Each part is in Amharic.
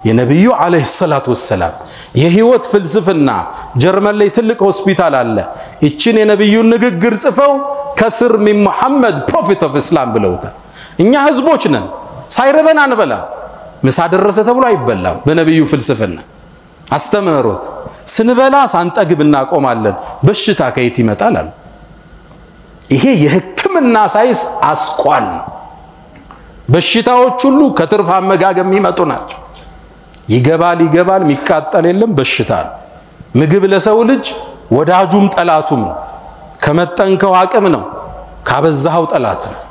የነብዩ አለይሂ ሰላቱ ወሰለም የህይወት ፍልስፍና ጀርመን ላይ ትልቅ ሆስፒታል አለ እቺን የነብዩን ንግግር ጽፈው ከስር ሚን መሐመድ ፕሮፌት ኦፍ እስላም ብለውታል እኛ ህዝቦች ነን ሳይረበን አንበላ ምሳ ደረሰ ተብሎ አይበላም በነብዩ ፍልስፍና አስተምሮት ስንበላ ሳንጠግብ እናቆማለን በሽታ ከየት ይመጣል አሉ ይሄ የህክምና ሳይንስ አስቋል ነው በሽታዎች ሁሉ ከትርፍ አመጋገብ የሚመጡ ናቸው ይገባል የሚቃጠል የለም በሽታ ነው ምግብ ለሰው ልጅ ወዳጁም ጠላቱም ነው ከመጠንከው አቅም ነው ካበዛው ጠላት ነው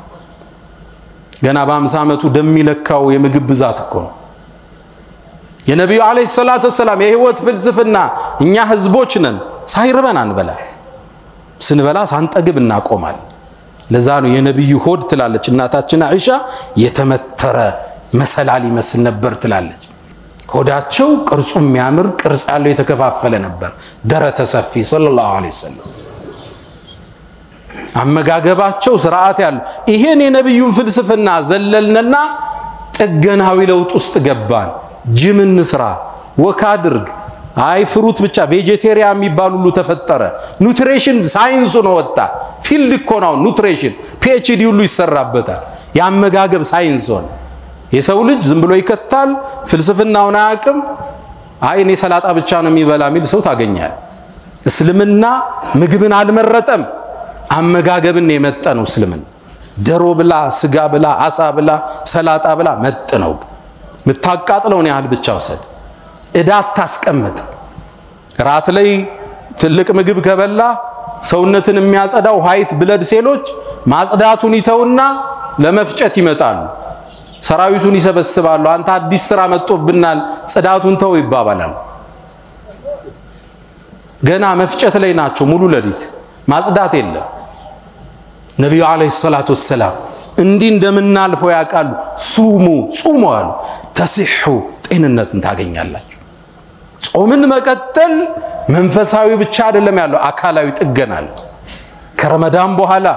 ገና በ50 አመቱ ደም ይለካው የምግብ ብዛት እኮ ነው የነብዩ አለይሂ ሰላቱ ወሰለም የህይወት ፍልስፍና እኛ ህዝቦች ነን ሳይርበን አንበላ ስንበላ ሳንጠግብ እናቆማል ለዛ ነው የነብዩ ሆድ ትላለች እናታችን አይሻ የተመተረ መሰላል ይመስል ነበር ትላለች ሆዳቸው ቅርጹ የሚያምር ቅርጽ ያለው የተከፋፈለ ነበር ደረተ ሰፊ ሰለላሁ ዐለይሂ ወሰለም አመጋገባቸው ስርዓት ያለው ይሄን የነብዩን ፍልስፍና ዘለልንና ጥገናዊ ለውጥ ውስጥ ገባን ጂም እንስራ ወካድርግ አይ ፍሩት ብቻ ቬጀቴሪያን የሚባሉ ሁሉ ተፈጠረ ኑትሪሽን ሳይንስ ነው ወጣ ፊልድ እኮ ነው ኑትሪሽን ፒኤችዲ ሁሉ ይሰራበታል ያመጋገብ ሳይንስ ነው የሰው ልጅ ዝም ብሎ ይከታል ፍልስፍናውን አያውቅም አይ እኔ ሰላጣ ብቻ ነው የሚበላ ሚል ሰው ታገኛል እስልምና ምግብን አልመረጠም አመጋገብን የመጠነው እስልምና ደሮ ብላ ስጋ ብላ አሳ ብላ ሰላጣ ብላ መጥነው ምታቃጥለውን ያህል ብቻ ወሰድ እዳት ታስቀምጥ ራት ላይ ትልቅ ምግብ ከበላ ሰውነትን የሚያጸዳው ዋይት ብለድ ሴሎች ማጽዳቱን ይተውና ለመፍጨት ይመጣሉ ሰራዊቱን ይሰበስባሉ አንተ አዲስ ስራ መጥቶብናል ጽዳቱን ተው ይባባላል ገና መፍጨት ላይ ናቸው ሙሉ ለዲት ማጽዳት የለም ነብዩ አለይሂ ሰላቱ ወሰለም እንዲህ እንደምናልፈው ያቃሉ ሱሙ አሉ ተሲሑ ጤንነትን ታገኛላችሁ ጾምን መቀጠል መንፈሳዊ ብቻ አይደለም ያለው አካላዊ ጥገናል ከረመዳን በኋላ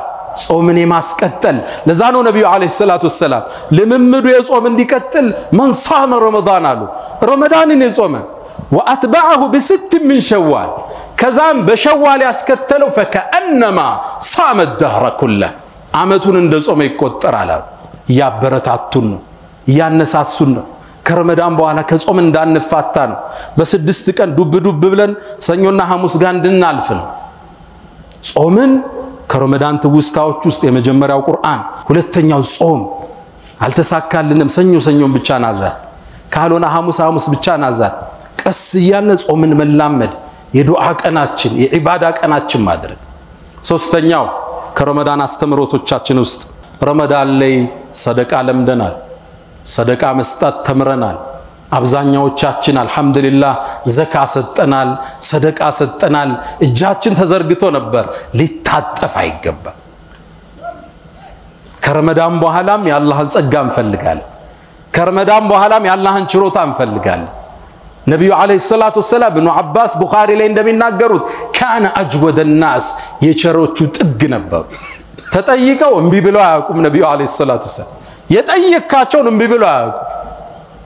ጾምን የማስቀጠል ለዛ ነው ነብዩ አለይሂ ሰላቱ ወሰለም ለምምዱ የጾም እንዲቀጥል من صام رمضان አሉ ረመዳንን የጾመ واتبعه بست من شوال ከዛም በሸዋል ያስከተለው فكأنما صام الدهر كله አመቱን እንደጾመ ይቆጠራል ያበረታቱን ነው ያነሳሱን ነው ከረመዳን በኋላ ከጾም እንዳንፋታ ነው በስድስት ቀን ዱብ ብለን ሰኞና ሐሙስ ጋር እንድናልፍ ነው ጾምን ከረመዳን ትውስታዎች ውስጥ የመጀመሪያው ቁርአን ሁለተኛው ጾም አልተሳካልንም ሰኞን ብቻ ናዛት ካልሆነ ሐሙስ ብቻ ናዛት ቀስ ያለ ጾምን መላመድ የዱዓ ቀናችን የዒባዳ ቀናችን ማድረግ ሶስተኛው ከረመዳን አስተምሮቶቻችን ውስጥ ረመዳን ላይ ሰደቃ ለምደናል ሰደቃ መስጠት ተምረናል አብዛኛዎቻችን አልহামዱሊላህ ዘካ ሰጠናል ሰደቃ ሰጠናል እጃችን ተዘርግቶ ነበር ሊታጠፍ አይገባ ከረመዳን በኋላም ያላህን ጸጋ እንፈልጋለን ከረመዳን በኋላም ያላህን ችሮታ እንፈልጋለን ነብዩ አለይሂ ሰላቱ ወሰለም ኢብኑ አባስ ቡኻሪ ላይ እንደሚናገሩት ካነ አጅወደ الناس የቸሮቹ ጥግ ነበሩ ተጠይቀው እንቢ ብለው አያውቁም ነብዩ አለይሂ ሰላቱ ወሰለም የጠየካቸውን እንቢ ብለው አያውቁም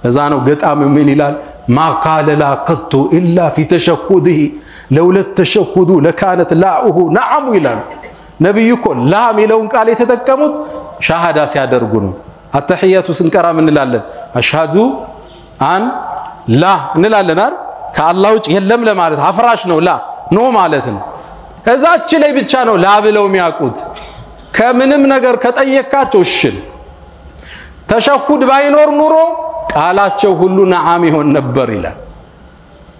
እዛ ነው ገጣሚው ምን ይላል ما قال لا قط الا في تشهده لولا التشهد لكانت لاؤه نعم ይላል ነብዩ እኮ ላ ሚለውን ቃል የተጠቀሙት ሻሃዳ ሲያደርጉ ነው አተህያቱ ስንቀራ ምን እንላለን አሽሃዱ አን ላ እንላለን አይደል ከአላህ ውጭ የለም ለማለት አፍራሽ ነው ላ ኖ ማለት ነው እዛች ላይ ብቻ ነው ላ ብለው የሚያውቁት ከምንም ነገር ከጠየካቸው እሺን ተሸሁድ ባይኖር ኑሮ ቃላቸው ሁሉ ነዓም ይሆን ነበር ይላል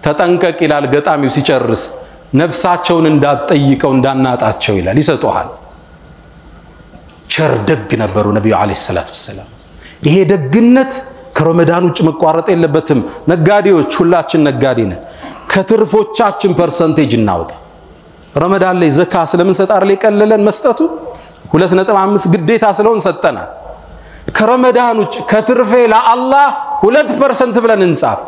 ተጠንቀቅ ይላል ገጣሚው ሲጨርስ ነፍሳቸውን እንዳትጠይቀው እንዳናጣቸው ይላል ይሰጡሃል ቸር ደግ ነበሩ ነብዩ አለይሂ ሰላቱ ወሰለም ይሄ ደግነት ከረመዳን ውጭ መቋረጥ የለበትም ነጋዴዎች ሁላችን ነጋዴ ነን ከትርፎቻችን ፐርሰንቴጅ እናውጣ ረመዳን ላይ ዘካ ስለምን ሰጣር ላይ ቀለለን መስጠቱ 2.5 ግዴታ ስለሆነ ሰጠናል ከረመዳን ውጭ ከትርፌ ለአላህ 2% ብለን እንጻፍ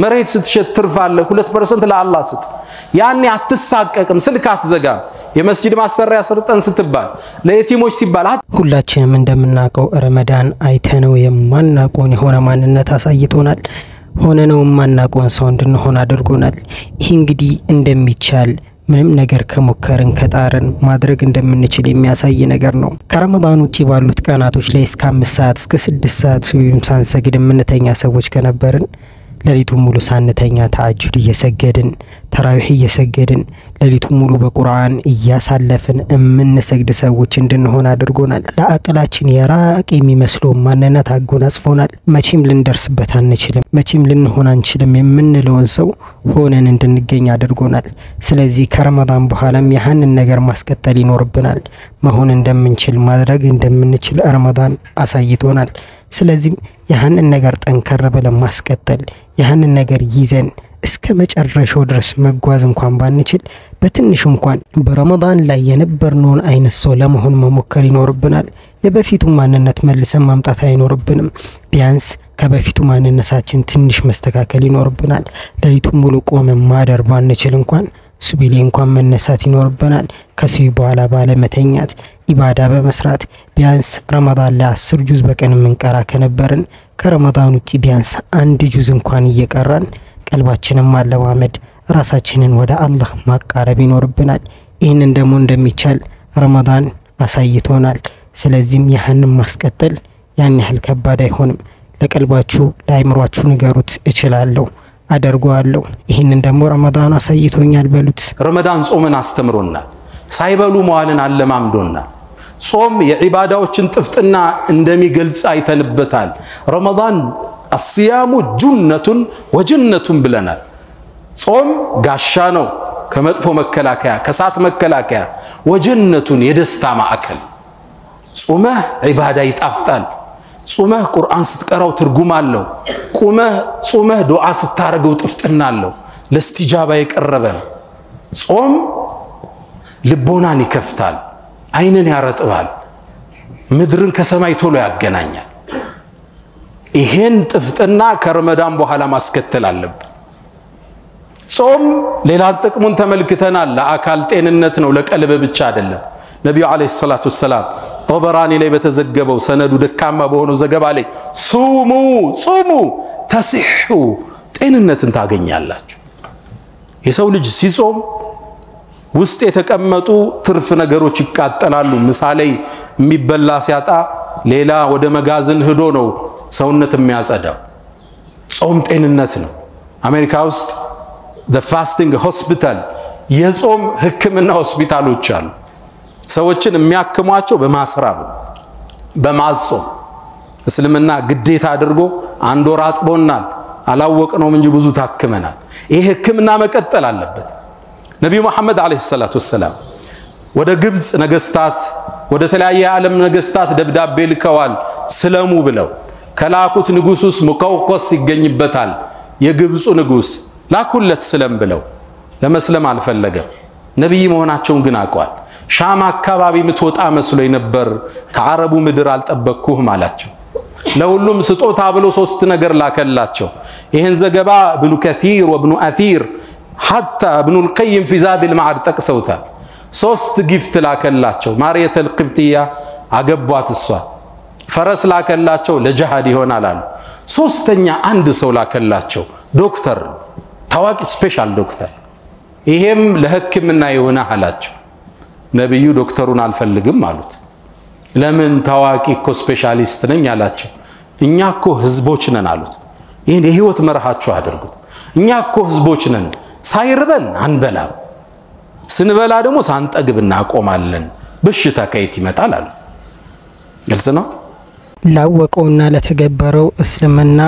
መሬት ስትሸጥ ትርፍ አለ 2% ለአላህ ስጥ ያኔ አትሳቀቅም ስልክ አትዘጋም የመስጂድ ማሰሪያ ስርጠን ስትባል ለየቲሞች ሲባል ሁላችንም እንደምናቀው ረመዳን አይተነው የማናቆን የሆነ ማንነት አሳይቶናል ሆነነው ማናቆን ሰው እንድንሆን አድርጎናል። ይህ እንግዲህ እንደሚቻል ምንም ነገር ከሞከርን ከጣርን ማድረግ እንደምንችል የሚያሳይ ነገር ነው። ከረመዳን ውጪ ባሉት ቀናቶች ላይ እስከ 5 ሰዓት እስከ 6 ሰዓት ሱብሂም ሳንሰግድ የምንተኛ ሰዎች ከነበርን ለሊቱን ሙሉ ሳንተኛ ተአጁድ እየሰገድን ተራዊህ እየሰገድን ለሊቱን ሙሉ በቁርአን እያሳለፍን የምንሰግድ ሰዎች እንድንሆን አድርጎናል። ለአቅላችን የራቀ የሚመስለው ማንነት አጎናጽፎናል። መቼም ልንደርስበት አንችልም፣ መቼም ልንሆን አንችልም የምንለውን ሰው ሆነን እንድንገኝ አድርጎናል። ስለዚህ ከረመዳን በኋላም ያንን ነገር ማስቀጠል ይኖርብናል። መሆን እንደምንችል ማድረግ እንደምንችል ረመዳን አሳይቶናል። ስለዚህ ያንን ነገር ጠንከር ብለን ማስቀጠል ያንን ነገር ይዘን እስከ መጨረሻው ድረስ መጓዝ እንኳን ባንችል በትንሹ እንኳን በረመዳን ላይ የነበርነውን አይነት ሰው ለመሆን መሞከር ይኖርብናል። የበፊቱ ማንነት መልሰን ማምጣት አይኖርብንም። ቢያንስ ከበፊቱ ማንነታችን ትንሽ መስተካከል ይኖርብናል። ለሊቱን ሙሉ ቆመን ማደር ባንችል እንኳን ሱብሂ እንኳን መነሳት ይኖርብናል። ከሱብሂ በኋላ ባለመተኛት ኢባዳ በመስራት ቢያንስ ረመዳን ላይ 10 ጁዝ በቀን መንቀራ ከነበርን ከረመዳን ውጪ ቢያንስ 1 ጁዝ እንኳን እየቀራን ቀልባችንን ማለማመድ ራሳችንን ወደ አላህ ማቃረብ ይኖርብናል። ይህንን ደግሞ እንደሚቻል ረመዳን አሳይቶናል። ስለዚህም ያንን ማስቀጠል ያን ያህል ከባድ አይሆንም። ለቀልባችሁ ለአይምሯችሁ ንገሩት፣ እችላለሁ፣ አደርገዋለሁ። ይህንን ደግሞ ረመዳን አሳይቶኛል በሉት። ረመዳን ጾምን አስተምሮናል። ሳይበሉ መዋልን አለማምዶናል። ጾም የዒባዳዎችን ጥፍጥና እንደሚገልጽ አይተንበታል። ረመዳን الصيام جنة وجنة ብለናል። ጾም ጋሻ ነው ከመጥፎ መከላከያ ከሳት መከላከያ፣ ወጀነቱን የደስታ ማዕከል። ጾመህ ዒባዳ ይጣፍጣል። ጾመህ ቁርአን ስትቀራው ትርጉም አለው። ጾመህ ዱዓ ስታረገው ጥፍጥና አለው። ለእስቲጃባ የቀረበ ነው። ጾም ልቦናን ይከፍታል፣ አይንን ያረጥባል፣ ምድርን ከሰማይ ቶሎ ያገናኛል። ይሄን ጥፍጥና ከረመዳን በኋላ ማስከተል አለብን። ጾም ሌላ ጥቅሙን ተመልክተናል። ለአካል ጤንነት ነው፣ ለቀልብ ብቻ አይደለም። ነብዩ አለይሂ ሰላቱ ወሰላም ጦበራኒ ላይ በተዘገበው ሰነዱ ደካማ በሆነው ዘገባ ላይ ሱሙ ተሲሑ ጤንነትን ታገኛላችሁ። የሰው ልጅ ሲጾም ውስጥ የተቀመጡ ትርፍ ነገሮች ይቃጠላሉ። ምሳሌ የሚበላ ሲያጣ ሌላ ወደ መጋዘን ሄዶ ነው ሰውነት የሚያጸዳው። ጾም ጤንነት ነው። አሜሪካ ውስጥ the fasting hospital የጾም ህክምና ሆስፒታሎች አሉ። ሰዎችን የሚያክሟቸው በማስራብ በማጾም እስልምና ግዴታ አድርጎ አንድ ወር አጥቦናል። አላወቅነውም እንጂ ብዙ ታክመናል። ይሄ ህክምና መቀጠል አለበት። ነብዩ መሐመድ አለይሂ ሰላቱ ወሰላም ወደ ግብጽ ነገስታት ወደ ተለያየ ዓለም ነገስታት ደብዳቤ ልከዋል ስለሙ ብለው። ከላኩት ንጉሱስ ሙቀውቆስ ይገኝበታል። የግብጹ ንጉስ ላኩለት ስለም ብለው ለመስለም አልፈለገም። ነብይ መሆናቸውን ግን አቋል። ሻም አካባቢ ምትወጣ መስሎኝ ነበር፣ ከአረቡ ምድር አልጠበቅኩህም አላቸው። ለሁሉም ስጦታ ብሎ 3 ነገር ላከላቸው። ይሄን ዘገባ ኢብኑ ከሲር ወኢብኑ አሲር حتى ابن القيم في زاد المعاد ጠቅሰውታል። 3 ጊፍት ላከላቸው። ማርየተል ቅብጥያ አገቧት እሷ። ፈረስ ላከላቸው ለጂሃድ ይሆናል አሉ። ሶስተኛ አንድ ሰው ላከላቸው፣ ዶክተር፣ ታዋቂ ስፔሻል ዶክተር። ይሄም ለህክምና ይሆና አላቸው። ነብዩ ዶክተሩን አልፈልግም አሉት። ለምን? ታዋቂ እኮ ስፔሻሊስት ነኝ አላቸው። እኛ እኮ ህዝቦች ነን አሉት። ይሄን የህይወት መርሃቸው አድርጉት። እኛ እኮ ህዝቦች ነን፣ ሳይርበን አንበላም፣ ስንበላ ደግሞ ሳንጠግብ እናቆማለን። በሽታ ከየት ይመጣል አሉ። ግልጽ ነው። ላወቀውና ለተገበረው እስልምና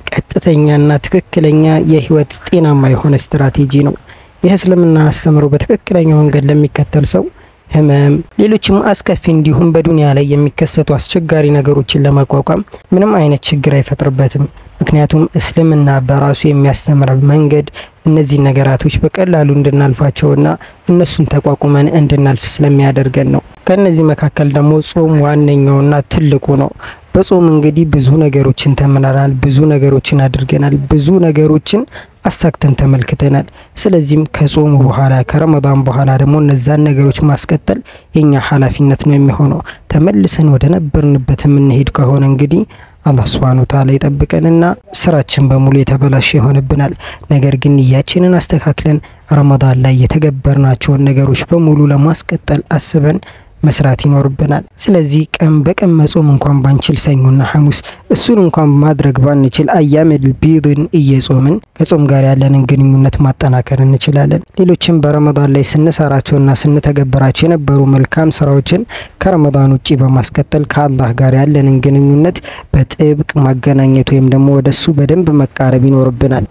ቀጥተኛና ትክክለኛ የህይወት ጤናማ የሆነ ስትራቴጂ ነው። የእስልምና አስተምሮ በትክክለኛው መንገድ ለሚከተል ሰው ህመም፣ ሌሎችም አስከፊ እንዲሁም በዱንያ ላይ የሚከሰቱ አስቸጋሪ ነገሮችን ለማቋቋም ምንም አይነት ችግር አይፈጥርበትም። ምክንያቱም እስልምና በራሱ የሚያስተምረው መንገድ እነዚህ ነገራቶች በቀላሉ እንድናልፋቸውና እነሱን ተቋቁመን እንድናልፍ ስለሚያደርገን ነው። ከነዚህ መካከል ደግሞ ጾም ዋነኛውና ትልቁ ነው። በጾም እንግዲህ ብዙ ነገሮችን ተምረናል፣ ብዙ ነገሮችን አድርገናል፣ ብዙ ነገሮችን አሳክተን ተመልክተናል። ስለዚህም ከጾሙ በኋላ ከረመዳን በኋላ ደግሞ እነዛን ነገሮች ማስቀጠል የኛ ኃላፊነት ነው የሚሆነው። ተመልሰን ወደ ነበርንበት የምንሄድ ከሆነ እንግዲህ አላህ Subhanahu Ta'ala ይጠብቀንና ስራችን በሙሉ የተበላሸ ይሆንብናል። ነገር ግን ንያችንን አስተካክለን ረመዳን ላይ የተገበርናቸውን ነገሮች በሙሉ ለማስቀጠል አስበን መስራት ይኖርብናል። ስለዚህ ቀን በቀን መጾም እንኳን ባንችል ሰኞና ሐሙስ እሱን እንኳን ማድረግ ባንችል አያመል ቢድን እየጾምን ከጾም ጋር ያለንን ግንኙነት ማጠናከር እንችላለን። ሌሎችም በረመዳን ላይ ስንሰራቸውና ስንተገበራቸው የነበሩ መልካም ስራዎችን ከረመዳን ውጪ በማስቀጠል ከአላህ ጋር ያለንን ግንኙነት በጥብቅ ማገናኘት ወይም ደግሞ ወደሱ በደንብ መቃረብ ይኖርብናል።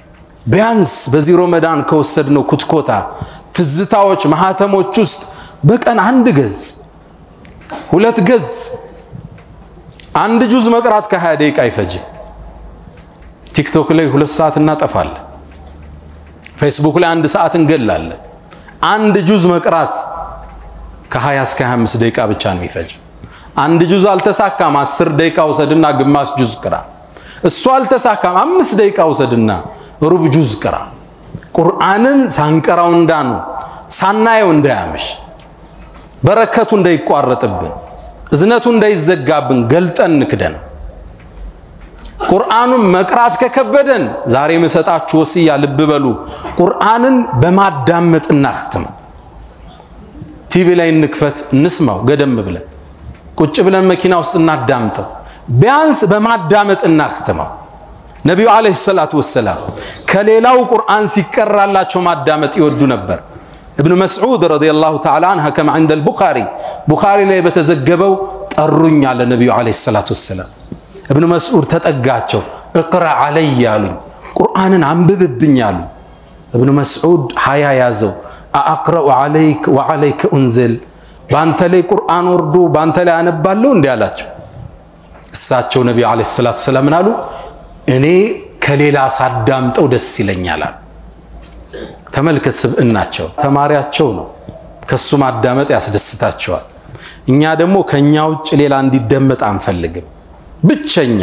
ቢያንስ በዚህ ረመዳን ከወሰድነው ኩትኮታ ትዝታዎች ማህተሞች ውስጥ በቀን አንድ ገጽ ሁለት ገጽ አንድ ጁዝ መቅራት ከ20 ደቂቃ አይፈጅም። ቲክቶክ ላይ 2 ሰዓት እናጠፋለን። ፌስቡክ ላይ 1 ሰዓት እንገላለን። አንድ ጁዝ መቅራት ከ20 እስከ 25 ደቂቃ ብቻ ነው የሚፈጅ። አንድ ጁዝ አልተሳካም 10 ደቂቃ ወሰድና ግማሽ ጁዝ ቅራ። እሱ አልተሳካም 5 ደቂቃ ወሰድና ሩብ ጁዝ ቅራ። ቁርአንን ሳንቀራው እንዳኑ ሳናየው እንዳያመሽ በረከቱ እንዳይቋረጥብን እዝነቱ እንዳይዘጋብን ገልጠን ንክደን። ቁርአኑን መቅራት ከከበደን ዛሬ መሰጣችሁ ወሲያ ልብ በሉ። ቁርአንን በማዳመጥ እናختም። ቲቪ ላይ እንክፈት እንስማው ገደም ብለን ቁጭ ብለን መኪና ውስጥ እናዳምጠው። ቢያንስ በማዳመጥ እናختመው። ነብዩ አለይሂ ሰላቱ ወሰለም ከሌላው ቁርአን ሲቀራላቸው ማዳመጥ ይወዱ ነበር። ابن مسعود رضي الله تعالى عنه كما عند بخاري ላይ በተዘገበው ጠሩኝ አለ ነብዩ አለይሂ ሰላቱ ወሰለም። ابن مسعود ተጠጋቸው اقرا علي ያሉኝ ቁርአንን አንብብብኝ አሉ። ابن مسعود ሀያ ያዘው اقرا عليك وعليك انزل ባንተ ላይ ቁርአን ወርዶ ባንተ ላይ አነባለሁ እንዴ አላቸው። እሳቸው ነብዩ አለይሂ ሰላቱ ወሰለም አሉ እኔ ከሌላ ሳዳምጠው ደስ ይለኛል አሉ። ተመልከት ስብእናቸው ተማሪያቸው ነው። ከሱ ማዳመጥ ያስደስታቸዋል። እኛ ደግሞ ከኛ ውጭ ሌላ እንዲደመጥ አንፈልግም። ብቸኛ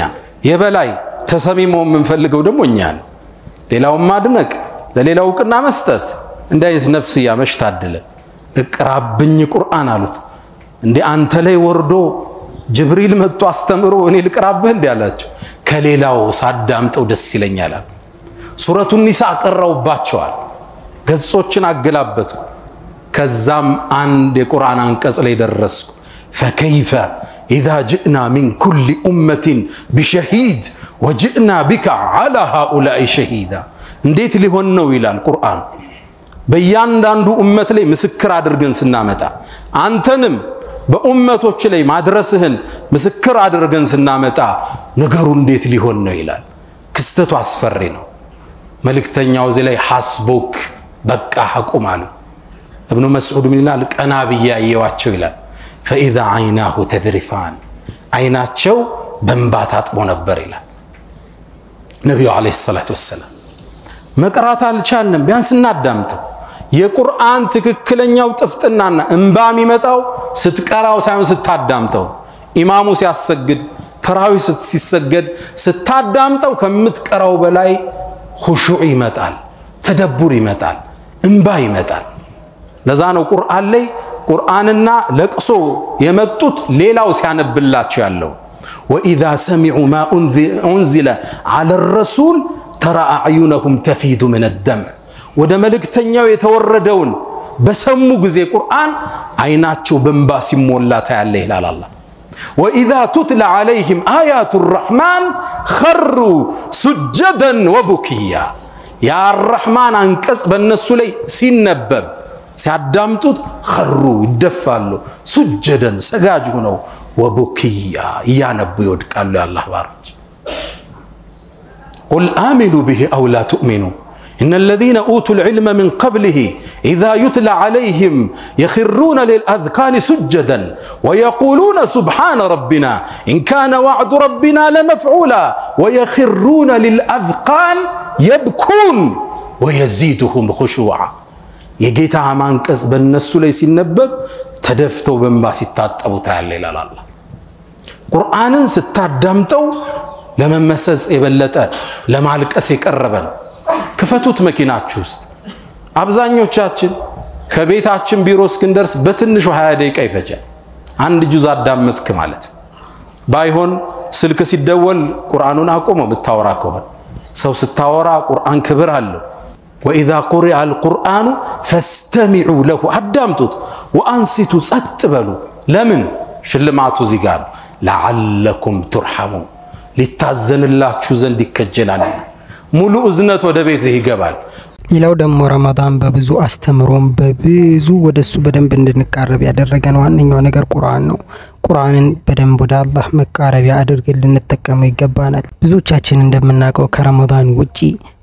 የበላይ ተሰሚሞ የምንፈልገው ደግሞ እኛ ነው። ሌላው ማድነቅ ለሌላው ቅና መስጠት እንዳይት ነፍስያ መሽታደለ እቅራብኝ ቁርአን አሉት። እንዴ አንተ ላይ ወርዶ ጅብሪል መጥቶ አስተምሮ እኔ ልቅራብህ እንዴ አላቸው። ከሌላው ሳዳምጠው ደስ ይለኛል። ሱረቱ ኒሳ ቀራውባቸዋል። ገጾችን አገላበጥኩ። ከዛም አንድ የቁርአን አንቀጽ ላይ ደረስኩ። فكيف اذا جئنا من كل امه بشهيد وجئنا بك على هؤلاء شهيدا እንዴት ሊሆን ነው ይላል ቁርአን። በእያንዳንዱ ኡመት ላይ ምስክር አድርገን ስናመጣ አንተንም በኡመቶች ላይ ማድረስህን ምስክር አድርገን ስናመጣ ነገሩ እንዴት ሊሆን ነው ይላል። ክስተቱ አስፈሪ ነው። መልእክተኛው እዚህ ላይ ሐስቡክ በቃ አቁም አሉ። ابن مسعود ምን ይላል ቀና በያየዋቸው ይላል فاذا عيناه تذرفان አይናቸው በእንባ ታጥቦ ነበር ይላል ነብዩ አለይሂ ሰላቱ ወሰለም። መቅራት አልቻልንም ቢያንስ እናዳምጠው። የቁርአን ትክክለኛው ጥፍጥናና እንባ የሚመጣው ስትቀራው ሳይሆን ስታዳምጠው። ኢማሙ ሲያሰግድ ተራዊህ ሲሰገድ ስታዳምጠው ከምትቀራው በላይ ኹሹዕ ይመጣል፣ ተደቡር ይመጣል፣ እንባ ይመጣል። ለዛ ነው ቁርአን ላይ ቁርአንና ለቅሶ የመጡት ሌላው ሲያነብላቸው ያለው وإذا سمعوا ما أنزل على الرسول ترى أعينهم تفيض من الدمع ወደ መልእክተኛው የተወረደውን በሰሙ ጊዜ ቁርአን አይናቸው በእንባ ሲሞላ ታያለ ይላል አላህ። وإذا تتلى عليهم آيات الرحمن خروا سجدا وبكيا يا الرحمن አንቀጽ በእነሱ ላይ ሲነበብ ሲያዳምጡት خروا ይደፋሉ سجدا ሰጋጅ ሆነው وبكيا ያነቡ ይወድቃሉ ያላህ ባሮች። قل آمنوا به أو لا تؤمنوا إن الذين أوتوا العلم من قبله إذا يتلى عليهم يخرون للأذقان سجدا ويقولون سبحان ربنا إن كان وعد ربنا لمفعولا ويخرون للأذقان يبكون ويزيدهم خشوعا يجيت عمان كسب الناس ليس النبب تدفتوا بما ستات أبو تعالى لا الله قرآن ستات دمتوا لما مسز إبلتا لما عليك أسيك الربن كفتوت مكيناتችሁ ውስጥ አብዛኞቻችን ከቤታችን ቢሮ እስክንደርስ በትንሹ 20 ደቂቃ ይፈጃል። አንድ ጁዝ አዳመጥክ ማለት ባይሆን ስልክ ሲደወል ቁርአኑን አቆመው ብታወራ ከሆነ ሰው ስታወራ ቁርአን ክብር አለው وإذا قرئ القرآن فاستمعوا له አዳምጡት وأنصتوا ጸጥ በሉ ለምን ሽልማቱ እዚህ ጋር لعلكم ترحمون ሊታዘንላችሁ ዘንድ ይከጀላል ሙሉ እዝነት ወደ ቤትህ ይገባል ሌላው ደግሞ ረመዳን በብዙ አስተምሮም በብዙ ወደሱ በደንብ እንድንቃረብ ያደረገን ዋነኛው ነገር ቁርአን ነው ቁርአንን በደንብ ወደ አላህ መቃረቢያ አድርገን ልንጠቀመው ይገባናል ብዙዎቻችን እንደምናውቀው ከረመዳን ውጪ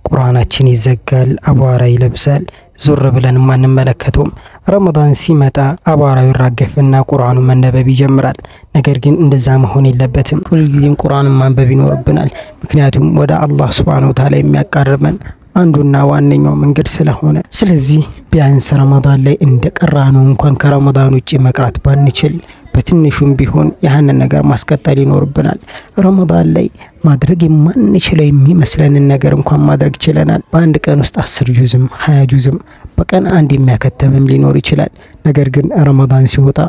ቁርአናችን ይዘጋል አቧራ ይለብሳል ዙር ብለን ማንመለከተውም ረመዳን ሲመጣ አቧራው ይራገፍና ቁርአኑ መነበብ ይጀምራል ነገር ግን እንደዛ መሆን የለበትም ሁልጊዜም ቁርአንን ማንበብ ይኖርብናል ምክንያቱም ወደ አላህ Subhanahu Wa Ta'ala የሚያቃርበን አንዱና ዋነኛው መንገድ ስለሆነ ስለዚህ ቢያንስ ረመዳን ላይ እንደቀራነው እንኳን ከረመዳን ውጪ መቅራት ባንችል በትንሹም ቢሆን ያንን ነገር ማስቀጠል ይኖርብናል ረመዳን ላይ ማድረግ የማንችለው የሚመስለን ነገር እንኳን ማድረግ ይችላል በአንድ ቀን ውስጥ 10 ጁዝም 20 ጁዝም በቀን አንድ የሚያከተምም ሊኖር ይችላል ነገር ግን ረመዳን ሲወጣ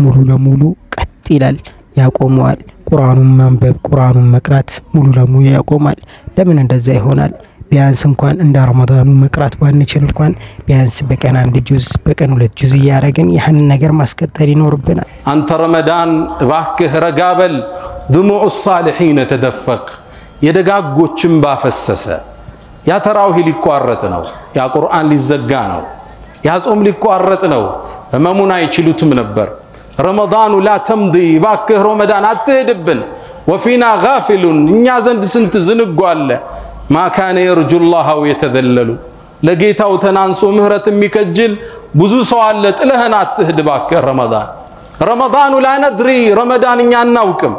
ሙሉ ለሙሉ ቀጥ ይላል ያቆማል ቁርአኑን ማንበብ ቁርአኑን መቅራት ሙሉ ለሙሉ ያቆማል ለምን እንደዛ ይሆናል ቢያንስ እንኳን እንደ ረመዳኑ መቅራት ባንችል እንኳን ቢያንስ በቀን አንድ ጁዝ በቀን ሁለት ጁዝ ያረጋን ያንን ነገር ማስቀጠል ይኖርብናል አንተ ረመዳን ባክህ ረጋበል دموع الصالحين تدفق የደጋጎችን ባፈሰሰ ያ ተራዊህ ሊቋረጥ ነው ያ ቁርአን ሊዘጋ ነው ያ ጾም ሊቋረጥ ነው ህመሙን አይችሉትም ነበር ረመዳኑ لا تمضي ባክህ ረመዳን አትሄድብን وفينا غافل እኛ ዘንድ ስንት ዝንጉ አለ ما كان يرجو الله ويتذلل لقيتاو تنانسو مهرة ميكجل بزو سوال ጥለህን አትሄድ ባክህ رمضان لا ندري رمضان እኛ እናውቅም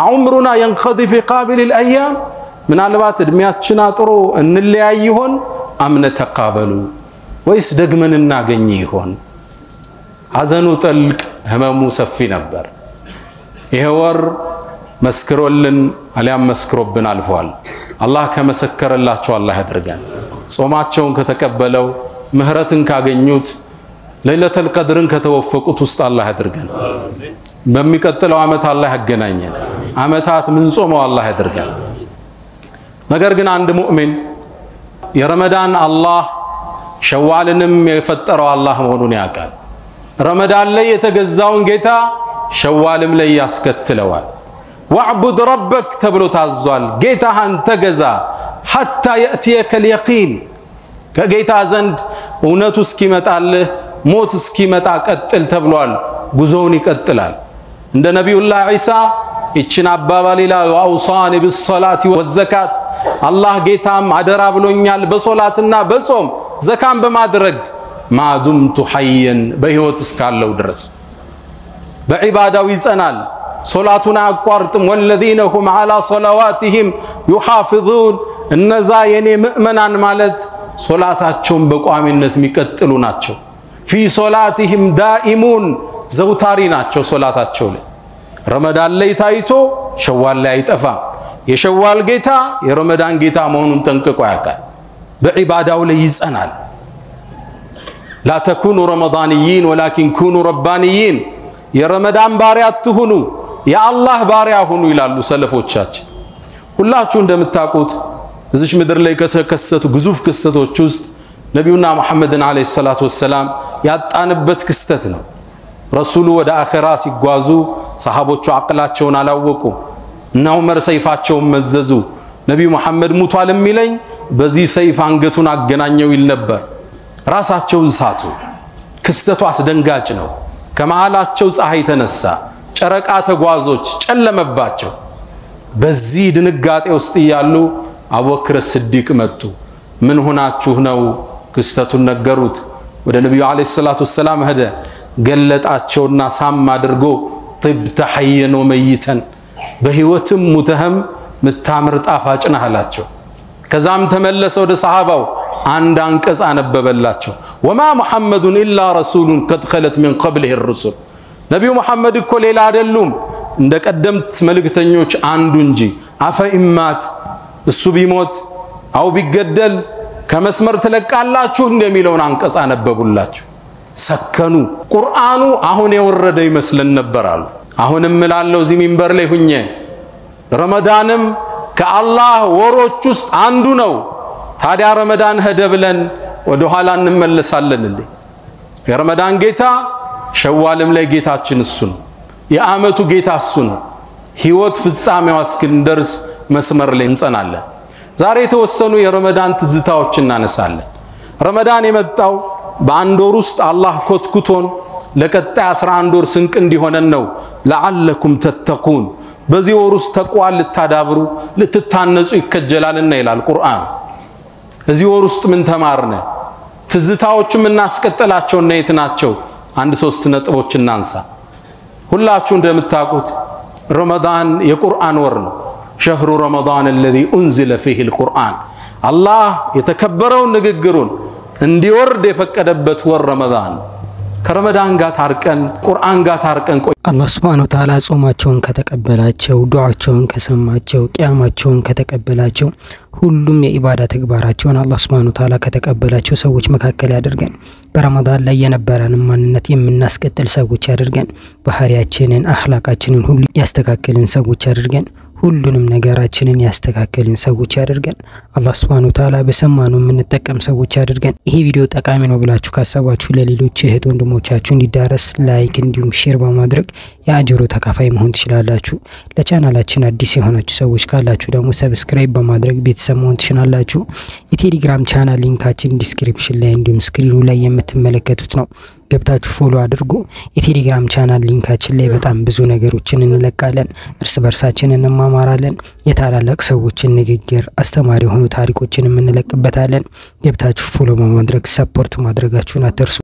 عمرنا ينقضي في قابل الايام من አልባት እድሜያችን አጥሮ እንለያይ ይሆን አም ነተቃበሉ ወይስ ደግመን እናገኝ ይሆን ሐዘኑ ጥልቅ ህመሙ ሰፊ ነበር ይሄ ወር መስክሮልን አሊያም መስክሮብን አልፏል አላህ ከመሰከረላቸው አላህ ያድርገን ጾማቸውን ከተቀበለው ምህረትን ካገኙት ለይለተል ቀድርን ከተወፈቁት ውስጥ አላህ ያድርገን በሚቀጥለው አመት አላህ ያገናኘን አመታት ምን ጾመው አላህ ያድርገን ነገር ግን አንድ ሙእሚን የረመዳን አላህ ሸዋልንም የፈጠረው አላህ መሆኑን ያውቃል ረመዳን ላይ የተገዛውን ጌታ ሸዋልም ላይ ያስከትለዋል واعبد ربك تبلو تازوال جيتهان تجزا حتى يأتيك اليقين كجيتا زند وناتو سكيمت الله موت سكيمت أكتل تبلوال جزوني كتلال عند نبي الله عيسى إتشنا بابالي لا وأوصاني بالصلاة والزكاة الله جيتام عدرا بلونيال بصلاتنا بصوم زكاة بمادرج ما دمت حيا بهوت سكالو درس بعبادة ويسأنال صلاتنا أقوارتم والذين هم على صلواتهم يحافظون النزا يعني مؤمنا مالت صلاتاتهم بقوامنة ميكتلوناتشو في صلاتهم دائمون زوتاريناتشو صلاتاتشو رمضان لي تايتو شوال لي يتفا يشوال جيتا يرمضان جيتا مهون تنككو عكا بعبادة ولي يسأنال لا تكونوا رمضانيين ولكن كونوا ربانيين يا رمضان باريات تهونوا يا الله باريا هونو يلالو سلفوቻችን ሁላችሁ እንደምታውቁት እዚሽ ምድር ላይ ከተከሰቱ ግዙፍ ክስተቶች ውስጥ ነብዩና መሐመድን አለይሂ ሰላቱ ወሰለም ያጣንበት ክስተት ነው ረሱሉ ወደ አኺራ ሲጓዙ ሰሃቦቹ አቅላቸውን አላወቁ እና ዑመር ሰይፋቸውን መዘዙ ነብዩ መሐመድ ሙቷል የሚለኝ በዚህ ሰይፍ አንገቱን አገናኘው ይል ነበር ራሳቸውን ሳቱ ክስተቱ አስደንጋጭ ነው ከመሃላቸው ፀሐይ ተነሳ ጨረቃ ተጓዞች ጨለመባቸው በዚህ ድንጋጤ ውስጥ ያሉ አቡበክር ሲዲቅ መጡ ምን ሆናችሁ ነው ክስተቱን ነገሩት ወደ ነብዩ አለይሂ ሰላቱ ወሰለም ሄደ ገለጣቸውና ሳም አድርጎ ጥብተ ሐየን ወመይተን በህይወትም ሙተህም ምታምር ጣፋጭ ነህ አላቸው ከዛም ተመለሰው ወደ ሰሃባው አንድ አንቀጽ አነበበላቸው ወማ ሙሐመዱን ኢላ ረሱሉን قد خلت من قبله الرسل ነብዩ መሐመድ እኮ ሌላ አይደሉም እንደ ቀደምት መልእክተኞች አንዱ እንጂ አፈ ኢማት እሱ ቢሞት አው ቢገደል ከመስመር ተለቃላችሁ እንደሚለውን አንቀጽ አነበቡላችሁ ሰከኑ ቁርአኑ አሁን የወረደ ይመስልን ነበር አሉ አሁንም ምላለው እዚ ሚንበር ላይ ሁኜ ረመዳንም ከአላህ ወሮች ውስጥ አንዱ ነው። ታዲያ ረመዳን ሄደ ብለን ወደ ኋላ እንመለሳለን እንዴ? የረመዳን ጌታ ሸዋልም ላይ ጌታችን እሱ ነው። የዓመቱ ጌታ እሱ ነው። ህይወት ፍጻሜዋ እስክንደርስ መስመር ላይ እንጸናለን። ዛሬ የተወሰኑ የረመዳን ትዝታዎች እናነሳለን። ረመዳን የመጣው በአንድ ወር ውስጥ አላህ ኮትኩቶን ለቀጣይ 11 ወር ስንቅ እንዲሆነን ነው። ለዓለኩም ተተቁን በዚህ ወር ውስጥ ተቅዋ ልታዳብሩ ልትታነጹ ይከጀላልና ይላል ቁርአን። እዚህ ወር ውስጥ ምን ተማርነ? ትዝታዎችም እናስቀጥላቸው እና የት ናቸው? አንድ 3 ነጥቦች እናንሳ። ሁላችሁ እንደምታውቁት ረመዳን የቁርአን ወር ነው። شهر رمضان الذي أنزل فيه القرآن الله يتكبرون نججرون እንዲወርድ የፈቀደበት ወር ረመዳን ከረመዳን ጋር ታርቀን ቁርአን ጋር ታርቀን አላህ Subhanahu Wa Ta'ala ጾማቸውን ከተቀበላቸው ዱዓቸውን ከሰማቸው ቂያማቸውን ከተቀበላቸው ሁሉም የኢባዳ ተግባራቸውን አላህ Subhanahu Wa Ta'ala ከተቀበላቸው ሰዎች መካከል ያደርገን። በረመዳን ላይ የነበረንን ማንነት የምናስቀጥል ሰዎች ያደርገን። ባህሪያችንን አኽላቃችንን ሁሉ ያስተካክልን ሰዎች ያደርገን። ሁሉንም ነገራችንን ያስተካክልን ሰዎች ያደርገን። አላህ Subhanahu Wa Ta'ala በሰማነው የምንጠቀም ሰዎች ያደርገን። ይሄ ቪዲዮ ጠቃሚ ነው ብላችሁ ካሰባችሁ ለሌሎች እህት ወንድሞቻችሁ እንዲዳረስ ላይክ እንዲሁም ሼር በማድረግ የአጅሩ ተካፋይ መሆን ትችላላችሁ። ለቻናላችን አዲስ የሆናችሁ ሰዎች ካላችሁ ደግሞ ሰብስክራይብ በማድረግ ቤተሰብ መሆን ትችላላችሁ። የቴሌግራም ቻናል ሊንካችን ዲስክሪፕሽን ላይ እንዲሁም ስክሪኑ ላይ የምትመለከቱት ነው። ገብታችሁ ፎሎ አድርጉ። የቴሌግራም ቻናል ሊንካችን ላይ በጣም ብዙ ነገሮችን እንለቃለን። እርስ በርሳችን እንማማራለን። የታላላቅ ሰዎችን ንግግር አስተማሪ የሆኑ ታሪኮችን እንለቅበታለን። ገብታችሁ ፎሎ በማድረግ ሰፖርት ማድረጋችሁን አትርሱ።